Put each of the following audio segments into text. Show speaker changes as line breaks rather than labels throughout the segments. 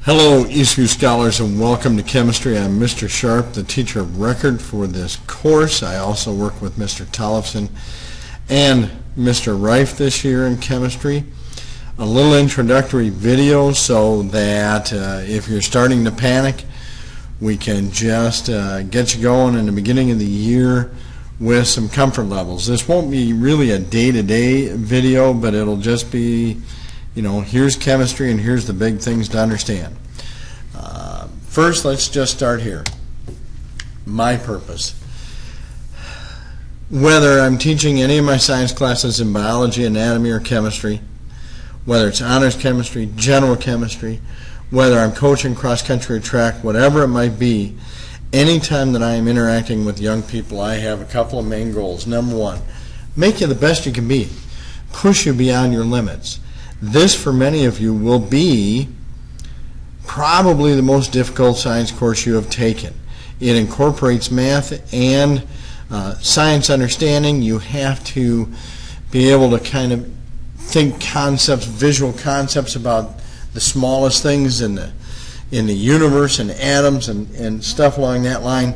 Hello, Eastview Scholars, and welcome to Chemistry. I'm Mr. Sharp, the teacher of record for this course. I also work with Mr. Tollefson and Mr. Reif this year in chemistry. A little introductory video so that if you're starting to panic, we can just get you going in the beginning of the year with some comfort levels. This won't be really a day-to-day video, but it'll just be, here's chemistry and here's the big things to understand. First, let's just start here. My purpose. Whether I'm teaching any of my science classes in biology, anatomy, or chemistry, whether it's honors chemistry, general chemistry, whether I'm coaching cross-country or track, whatever it might be, anytime that I am interacting with young people, I have a couple of main goals. Number one, make you the best you can be. Push you beyond your limits. This, for many of you, will be probably the most difficult science course you have taken. It incorporates math and science understanding. You have to be able to kind of think concepts, visual concepts about the smallest things in the universe and atoms and stuff along that line.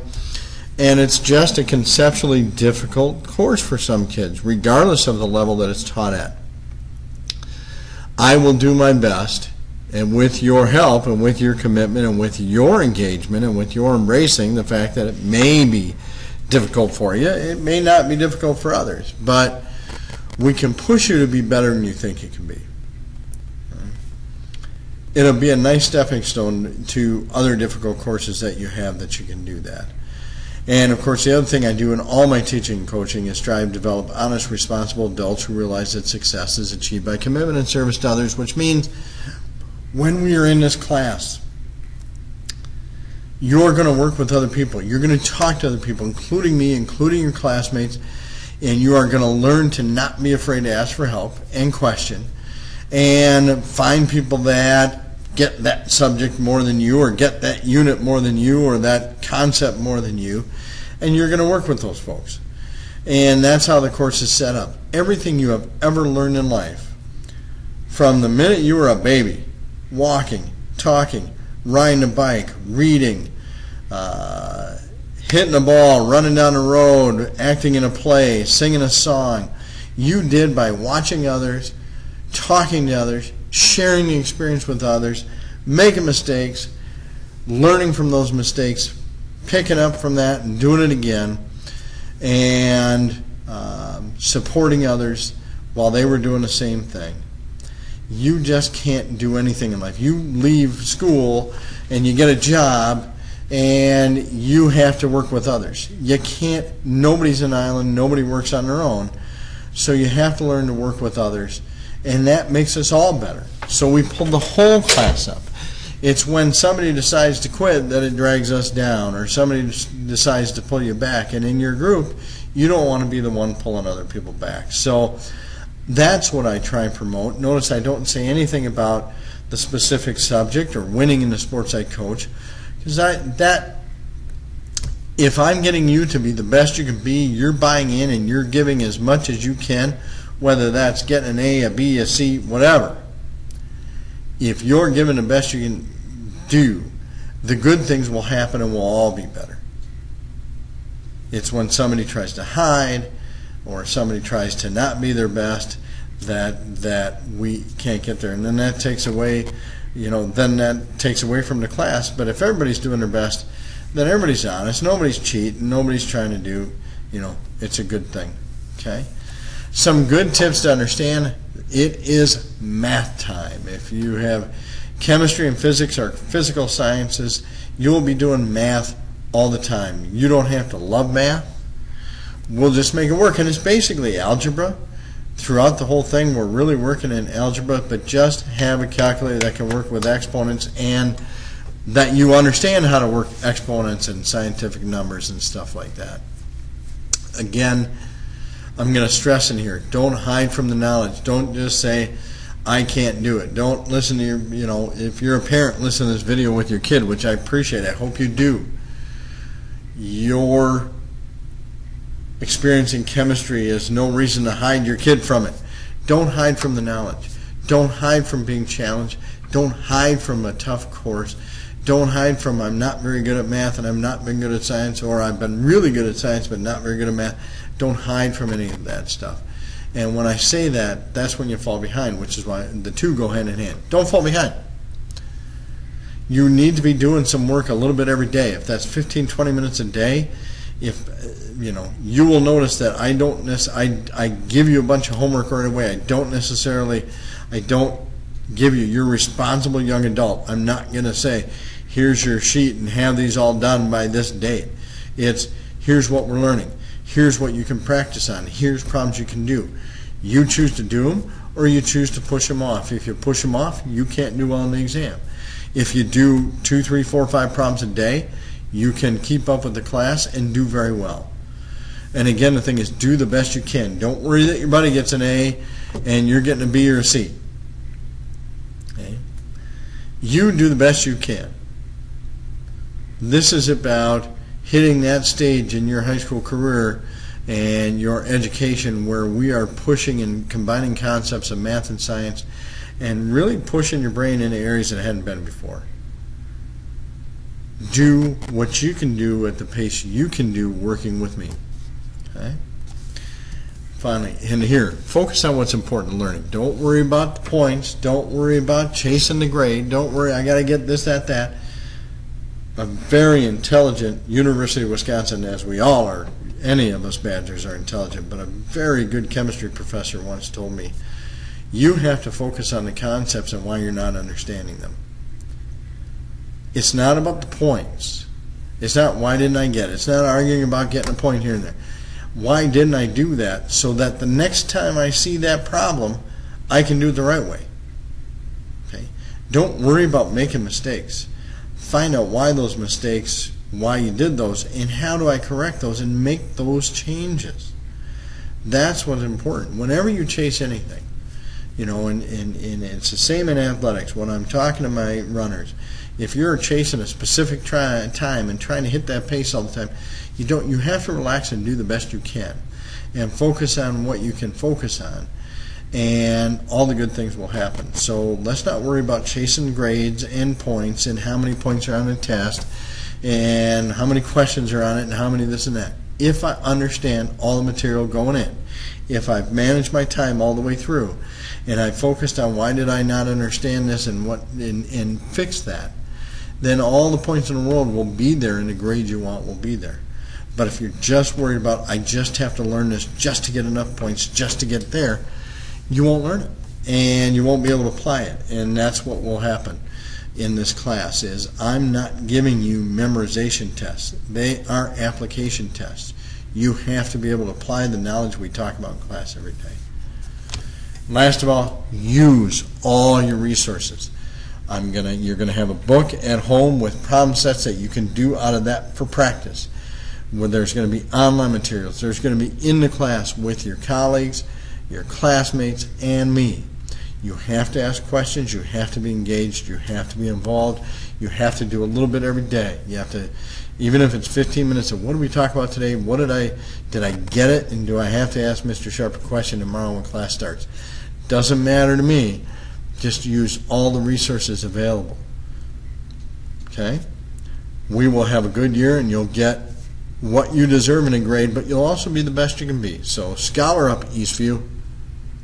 And it's just a conceptually difficult course for some kids, regardless of the level that it's taught at. I will do my best, and with your help and with your commitment and with your engagement and with your embracing the fact that it may be difficult for you, it may not be difficult for others, but we can push you to be better than you think you can be. It'll be a nice stepping stone to other difficult courses that you have that you can do that. And of course, the other thing I do in all my teaching and coaching is strive to develop honest, responsible adults who realize that success is achieved by commitment and service to others, which means when we are in this class, you're going to work with other people. You're going to talk to other people, including me, including your classmates, and you are going to learn to not be afraid to ask for help and question and find people that get that subject more than you, or get that unit more than you, or that concept more than you, and you're going to work with those folks. And that's how the course is set up. Everything you have ever learned in life, from the minute you were a baby, walking, talking, riding a bike, reading, hitting a ball, running down the road, acting in a play, singing a song, you did by watching others, talking to others, sharing the experience with others, making mistakes, learning from those mistakes, picking up from that and doing it again, and supporting others while they were doing the same thing. You just can't do anything in life. You leave school and you get a job and you have to work with others. You can't, nobody's an island, nobody works on their own, so you have to learn to work with others. And that makes us all better. So we pull the whole class up. It's when somebody decides to quit that it drags us down, or somebody decides to pull you back. And in your group, you don't want to be the one pulling other people back. So that's what I try and promote. Notice I don't say anything about the specific subject or winning in the sports I coach, because if I'm getting you to be the best you can be, you're buying in and you're giving as much as you can, whether that's getting an A, a B, a C, whatever. If you're giving the best you can do, the good things will happen and we'll all be better. It's when somebody tries to hide or somebody tries to not be their best that we can't get there. And then that takes away, then that takes away from the class. But if everybody's doing their best, then everybody's honest, nobody's cheating, nobody's trying to do, it's a good thing. Okay? Some good tips to understand: it is math time. If you have chemistry and physics or physical sciences, you will be doing math all the time. You don't have to love math. We'll just make it work. And it's basically algebra. Throughout the whole thing, we're really working in algebra, but just have a calculator that can work with exponents and that you understand how to work exponents and scientific numbers and stuff like that. Again, I'm going to stress in here, don't hide from the knowledge. Don't just say, I can't do it. Don't listen to your, if you're a parent, listen to this video with your kid, which I appreciate. I hope you do. Your experience in chemistry is no reason to hide your kid from it. Don't hide from the knowledge. Don't hide from being challenged. Don't hide from a tough course. Don't hide from I'm not very good at math and I'm not very good at science, or I've been really good at science but not very good at math. Don't hide from any of that stuff. And when I say that, that's when you fall behind, which is why the two go hand in hand. Don't fall behind. You need to be doing some work a little bit every day. If that's 15, 20 minutes a day, you will notice that I give you a bunch of homework right away. I don't give you, you're a responsible young adult. I'm not going to say, here's your sheet and have these all done by this date. It's, here's what we're learning. Here's what you can practice on. Here's problems you can do. You choose to do them, or you choose to push them off. If you push them off, you can't do well in the exam. If you do 2, 3, 4, 5 problems a day, you can keep up with the class and do very well. And again, the thing is, do the best you can. Don't worry that your buddy gets an A and you're getting a B or a C. Okay? You do the best you can. This is about hitting that stage in your high school career and your education where we are pushing and combining concepts of math and science and really pushing your brain into areas that hadn't been before. Do what you can do at the pace you can do working with me. Okay? Finally, and here, focus on what's important in learning. Don't worry about the points. Don't worry about chasing the grade. Don't worry, I got to get this, that. A very intelligent University of Wisconsin, as we all are, any of us Badgers are intelligent, but a very good chemistry professor once told me, you have to focus on the concepts and why you're not understanding them. It's not about the points. It's not why didn't I get it. It's not arguing about getting a point here and there. Why didn't I do that so that the next time I see that problem, I can do it the right way. Okay? Don't worry about making mistakes. Find out why those mistakes, why you did those, and how do I correct those and make those changes. That's what's important. Whenever you chase anything, and it's the same in athletics. When I'm talking to my runners, if you're chasing a specific time and trying to hit that pace all the time, you have to relax and do the best you can and focus on what you can focus on, and all the good things will happen. So let's not worry about chasing grades and points and how many points are on a test and how many questions are on it and how many this and that. If I understand all the material going in, if I've managed my time all the way through and I focused on why did I not understand this and fix that, then all the points in the world will be there and the grade you want will be there. But if you're just worried about, I just have to learn this just to get enough points, just to get there, you won't learn it and you won't be able to apply it. And that's what will happen in this class is I'm not giving you memorization tests. They are application tests. You have to be able to apply the knowledge we talk about in class every day. Last of all, use all your resources. You're gonna have a book at home with problem sets that you can do out of that for practice. Where there's going to be online materials. There's going to be in the class with your colleagues, your classmates, and me. You have to ask questions. You have to be engaged. You have to be involved. You have to do a little bit every day. You have to, even if it's 15 minutes of what did we talk about today? Did I get it? And do I have to ask Mr. Sharp a question tomorrow when class starts? Doesn't matter to me. Just use all the resources available. Okay? We will have a good year and you'll get what you deserve in a grade, but you'll also be the best you can be. So scholar up, Eastview.